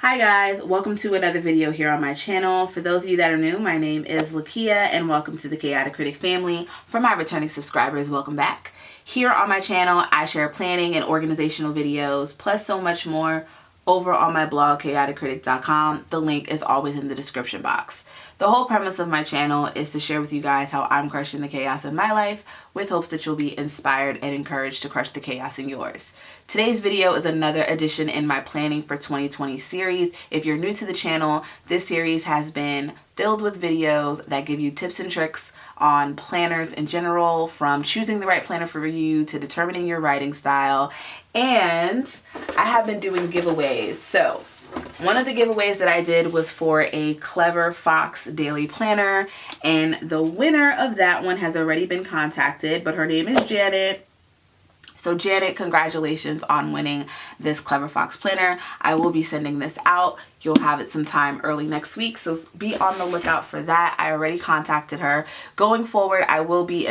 Hi guys, welcome to another video here on my channel. For those of you that are new, my name is Lakia and welcome to the Chaotic Critic family. For my returning subscribers, welcome back. Here on my channel, I share planning and organizational videos, plus so much more over on my blog, chaoticcritic.com. The link is always in the description box. The whole premise of my channel is to share with you guys how I'm crushing the chaos in my life with hopes that you'll be inspired and encouraged to crush the chaos in yours. Today's video is another addition in my Planning for 2020 series. If you're new to the channel, this series has been filled with videos that give you tips and tricks on planners in general, from choosing the right planner for you to determining your writing style. And I have been doing giveaways. So one of the giveaways that I did was for a Clever Fox daily planner, and the winner of that one has already been contacted, but her name is Janet. So Janet, congratulations on winning this Clever Fox planner. I will be sending this out. You'll have it sometime early next week, so be on the lookout for that. I already contacted her. Going forward, I will be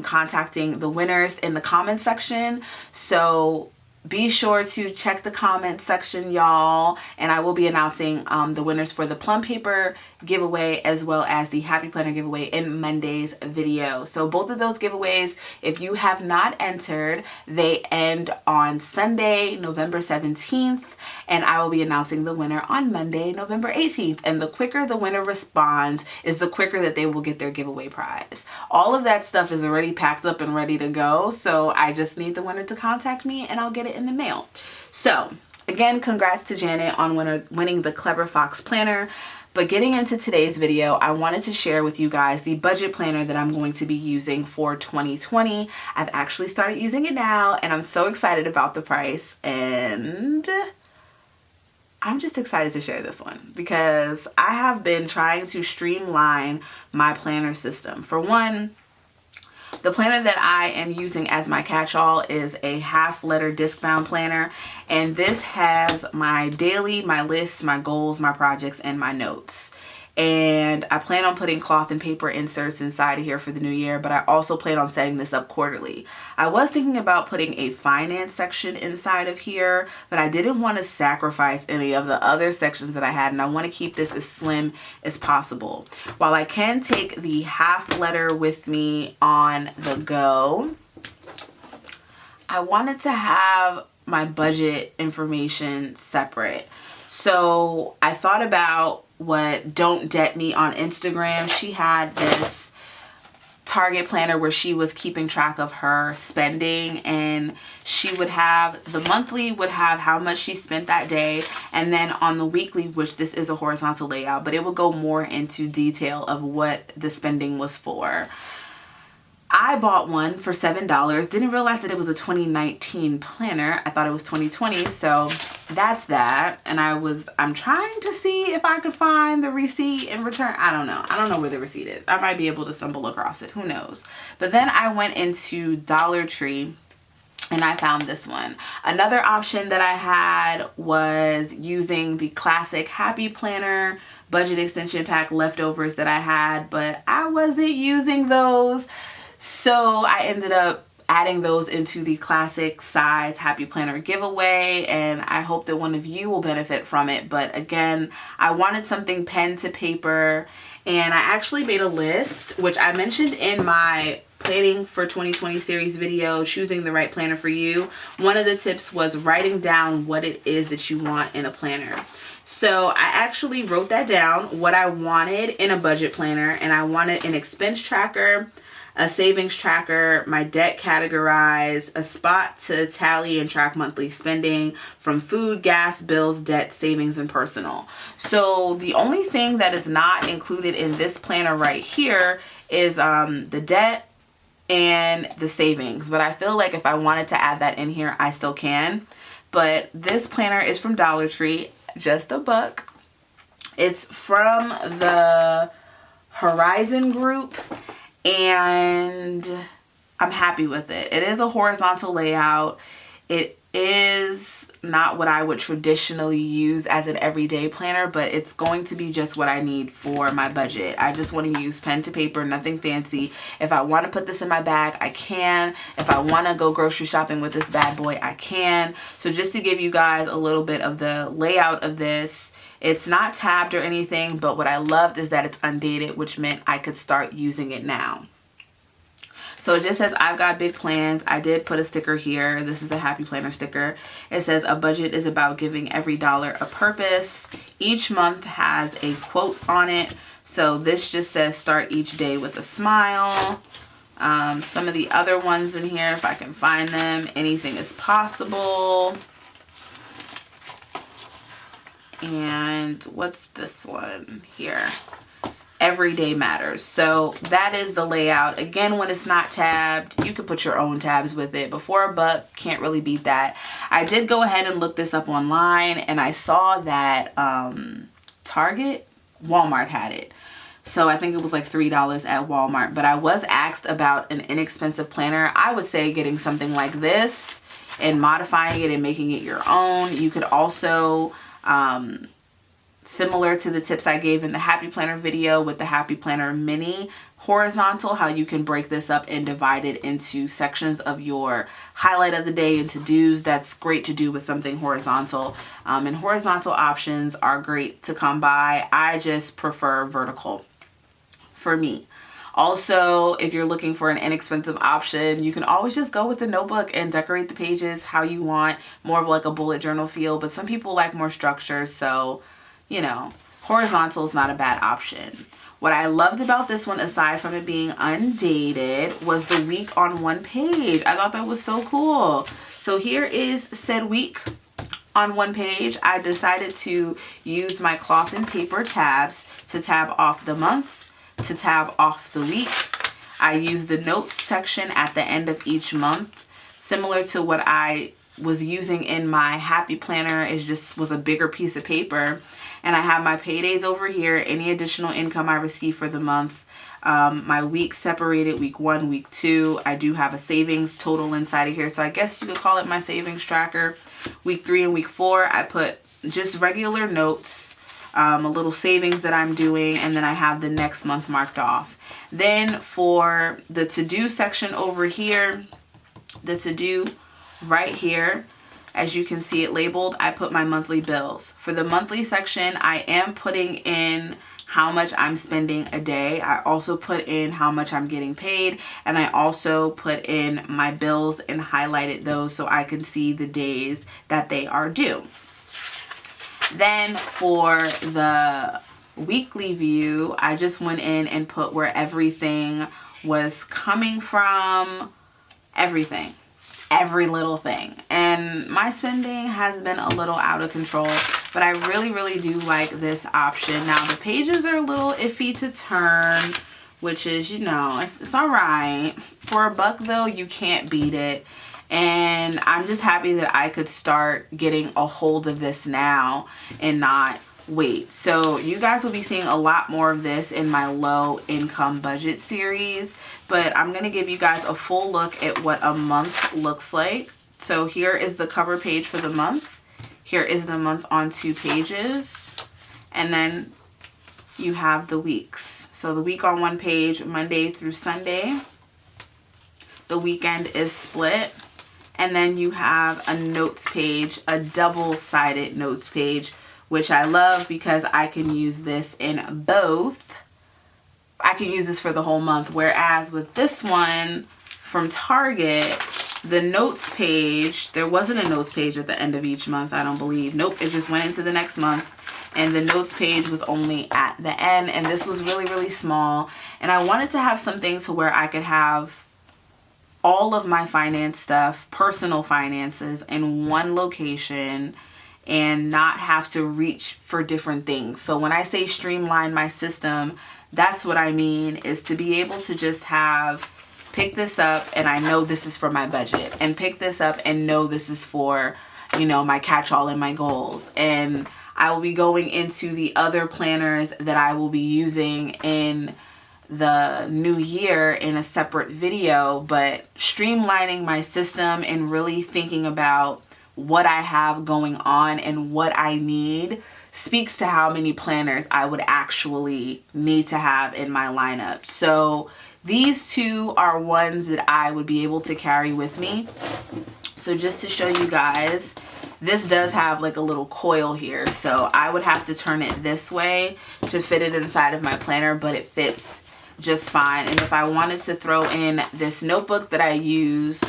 contacting the winners in the comments section. So be sure to check the comments section, y'all, and I will be announcing the winners for the plum paper giveaway as well as the happy planner giveaway in Monday's video. So both of those giveaways, if you have not entered, they end on Sunday, November 17th, and I will be announcing the winner on Monday, November 18th. And the quicker the winner responds is the quicker that they will get their giveaway prize. All of that stuff is already packed up and ready to go, so I just need the winner to contact me and I'll get it in the mail. So again, congrats to Janet on winning the Clever Fox planner. But getting into today's video, I wanted to share with you guys the budget planner that I'm going to be using for 2020. I've actually started using it now and I'm so excited about the price, and I'm just excited to share this one because I have been trying to streamline my planner system. For one, the planner that I am using as my catch-all is a half-letter disc-bound planner, and this has my daily, my lists, my goals, my projects, and my notes. And I plan on putting cloth and paper inserts inside of here for the new year, but I also plan on setting this up quarterly. I was thinking about putting a finance section inside of here, but I didn't want to sacrifice any of the other sections that I had, and I want to keep this as slim as possible. While I can take the half letter with me on the go, I wanted to have my budget information separate. So I thought about what Don't Debt Me on Instagram. She had this Target planner where she was keeping track of her spending, and she would have, the monthly would have how much she spent that day, and then on the weekly, which this is a horizontal layout, but it would go more into detail of what the spending was for. I bought one for $7. Didn't realize that it was a 2019 planner. I thought it was 2020, so that's that. And I'm trying to see if I could find the receipt and return. I don't know. I don't know where the receipt is. I might be able to stumble across it. Who knows? But then I went into Dollar Tree and I found this one. Another option that I had was using the classic Happy Planner budget extension pack leftovers that I had, but I wasn't using those. So I ended up adding those into the classic size Happy Planner giveaway, and I hope that one of you will benefit from it. But again, I wanted something pen to paper, and I actually made a list, which I mentioned in my Planning for 2020 series video, choosing the right planner for you. One of the tips was writing down what it is that you want in a planner. So I actually wrote that down, what I wanted in a budget planner, and I wanted an expense tracker, a savings tracker, my debt categorized, a spot to tally and track monthly spending from food, gas, bills, debt, savings, and personal. So the only thing that is not included in this planner right here is the debt and the savings. But I feel like if I wanted to add that in here, I still can. But this planner is from Dollar Tree, just a buck. It's from the Horizon Group, and I'm happy with it. It is a horizontal layout. It is not what I would traditionally use as an everyday planner, but it's going to be just what I need for my budget. I just want to use pen to paper, nothing fancy. If I want to put this in my bag, I can. If I want to go grocery shopping with this bad boy, I can. So just to give you guys a little bit of the layout of this, it's not tabbed or anything, but what I loved is that it's undated, which meant I could start using it now. So it just says, I've got big plans. I did put a sticker here. This is a Happy Planner sticker. It says, a budget is about giving every dollar a purpose. Each month has a quote on it. So this just says, start each day with a smile. Some of the other ones in here, if I can find them, anything is possible. And what's this one here? Everyday matters. So that is the layout. Again, when it's not tabbed, you can put your own tabs with it, but for $1, can't really beat that. I did go ahead and look this up online, and I saw that Walmart had it. So I think it was like $3 at Walmart, but I was asked about an inexpensive planner. I would say getting something like this and modifying it and making it your own. You could also similar to the tips I gave in the Happy Planner video with the Happy Planner Mini horizontal, how you can break this up and divide it into sections of your highlight of the day and to-dos. That's great to do with something horizontal. And horizontal options are great to come by. I just prefer vertical for me. Also, if you're looking for an inexpensive option, you can always just go with the notebook and decorate the pages how you want, more of like a bullet journal feel, but some people like more structure, so you know, horizontal is not a bad option. What I loved about this one, aside from it being undated, was the week on one page. I thought that was so cool. So here is said week on one page. I decided to use my cloth and paper tabs to tab off the month, to tab off the week. I used the notes section at the end of each month, similar to what I was using in my Happy Planner. It just was a bigger piece of paper. And I have my paydays over here, any additional income I receive for the month. My week separated, week 1, week 2. I do have a savings total inside of here, so I guess you could call it my savings tracker. Week 3 and week 4, I put just regular notes, a little savings that I'm doing, and then I have the next month marked off. Then for the to-do section over here, the to-do right here, as you can see it labeled, I put my monthly bills. For the monthly section, I am putting in how much I'm spending a day. I also put in how much I'm getting paid, and I also put in my bills and highlighted those so I can see the days that they are due. Then for the weekly view, I just went in and put where everything was coming from, everything. Every little thing. And my spending has been a little out of control, but I really do like this option. Now the pages are a little iffy to turn, which is, you know, it's all right. For $1 though, you can't beat it. And I'm just happy that I could start getting a hold of this now and not wait. So you guys will be seeing a lot more of this in my low income budget series, but I'm going to give you guys a full look at what a month looks like. So here is the cover page for the month. Here is the month on 2 pages. And then you have the weeks. So the week on 1 page, Monday through Sunday. The weekend is split. And then you have a notes page, a double-sided notes page, which I love because I can use this in both. I can use this for the whole month, whereas with this one from Target, the notes page, there wasn't a notes page at the end of each month, I don't believe. Nope, it just went into the next month, and the notes page was only at the end, and this was really small. And I wanted to have something to where I could have all of my finance stuff, personal finances, in one location and not have to reach for different things. So when I say streamline my system, that's what I mean, is to be able to just pick this up and I know this is for my budget, and pick this up and know this is for, you know, my catch-all and my goals. And I will be going into the other planners that I will be using in the new year in a separate video, but streamlining my system and really thinking about what I have going on and what I need speaks to how many planners I would actually need to have in my lineup. So these two are ones that I would be able to carry with me. So just to show you guys, this does have like a little coil here, so I would have to turn it this way to fit it inside of my planner, but it fits just fine. And if I wanted to throw in this notebook that I use,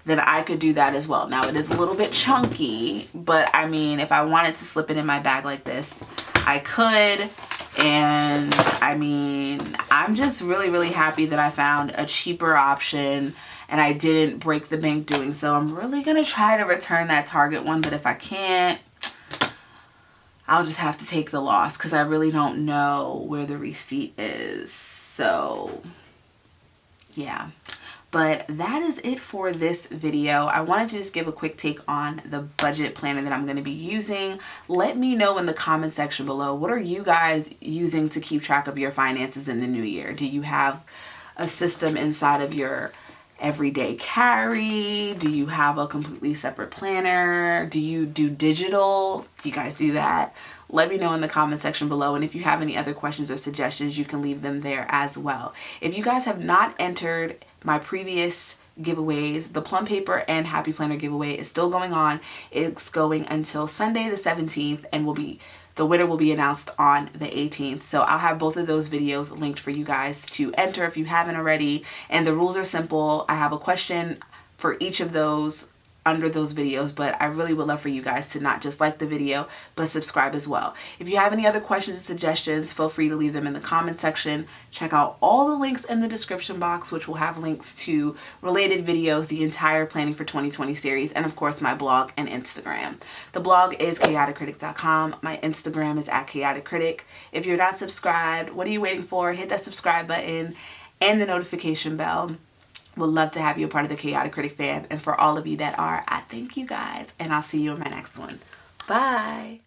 then I could do that as well. Now it is a little bit chunky, but I mean, if I wanted to slip it in my bag like this, I could. And I mean, I'm just really happy that I found a cheaper option and I didn't break the bank doing so. I'm really gonna try to return that Target one, but if I can't, I'll just have to take the loss because I really don't know where the receipt is. So yeah, but that is it for this video. I wanted to just give a quick take on the budget planner that I'm going to be using. Let me know in the comment section below, what are you guys using to keep track of your finances in the new year? Do you have a system inside of your everyday carry? Do you have a completely separate planner? Do you do digital? Do you guys do that? Let me know in the comment section below. And if you have any other questions or suggestions, you can leave them there as well. If you guys have not entered my previous giveaways, the Plum Paper and Happy Planner giveaway is still going on. It's going until Sunday the 17th and the winner will be announced on the 18th. So I'll have both of those videos linked for you guys to enter if you haven't already. And the rules are simple. I have a question for each of those under those videos, but I really would love for you guys to not just like the video, but subscribe as well. If you have any other questions or suggestions, feel free to leave them in the comment section. Check out all the links in the description box, which will have links to related videos, the entire Planning for 2020 series, and of course my blog and Instagram. The blog is chaoticcritic.com. My Instagram is @chaoticcritic. If you're not subscribed, what are you waiting for? Hit that subscribe button and the notification bell. Would love to have you a part of the Chaotic Critic fam. And for all of you that are, I thank you guys. And I'll see you in my next one. Bye.